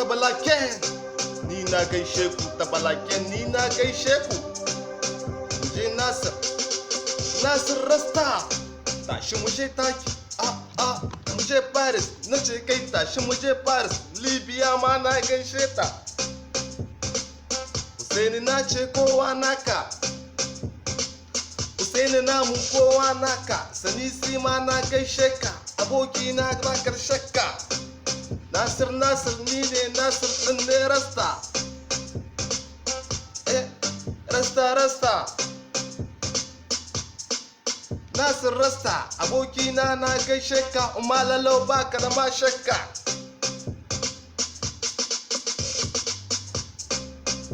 ta balaken ni na gaishe ku, ta balaken ni na gaishe ku. Je Nasir, Nasir Rasta, tashi mu je taki, mu je Paris, na ce kai tashi mu je Paris, Libya ma na gaishe ta. Husaini na ce kowa naka, Husaini namu kowa naka, Sanisi ma na gaishe ka, aboki na bakar shakka. Nasir Nasir ni ne Nasir ɗin ne Rasta. Rasta Rasta. Nasir Rasta, abokina na gaishe ka, umalalau baka da ma shakka.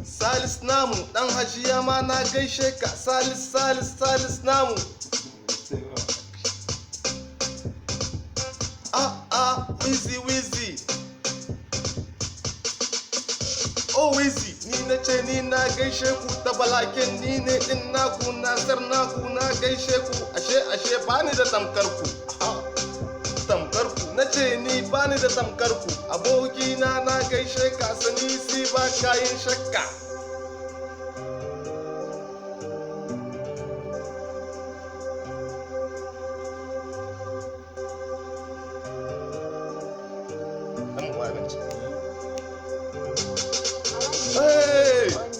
Salis namu, dan Hajiya ma na gaishe ka, Salis namu. Wizzy. Oh Wizzy, ni na ce ni na gaishe ku, ta balaken ni ne din naku, Nasir naku na gaishe ku, ashe bani da tamkar ku. Tamkar ku, na ce ni bani da tamkar ku, abokina na gaishe ka, Sanisi ba kayin shakka.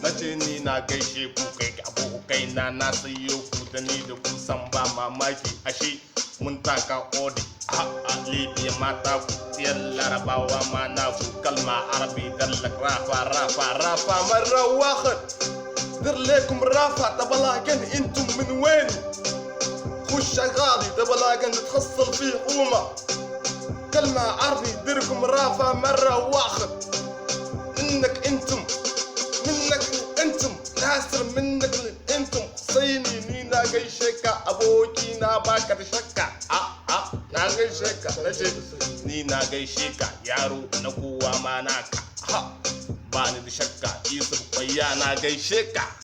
Na ce ni na gaishe ku kai abokai na sayo ku da ni da ku san ba mamaki, ashe mun taka odi a Libya mata ku tsiyar Larabawa ma na ku kalma Arabi dallak rafa marra واحد دير لكم رافع تبلاقن انتم من وين؟ خش غالي تبلاقن تتخصل في حومة كلمة عربي ديركم رافع مرة واحد منك انتم Nasir minnak انتم Husaini ni na gaishe ka, aboki na baka da shakka. Na gaishe ka, nace ni na gaishe ka, yaro na kowa ma naka. Bani da shakka, Yusuf Bayya na gaishe ka.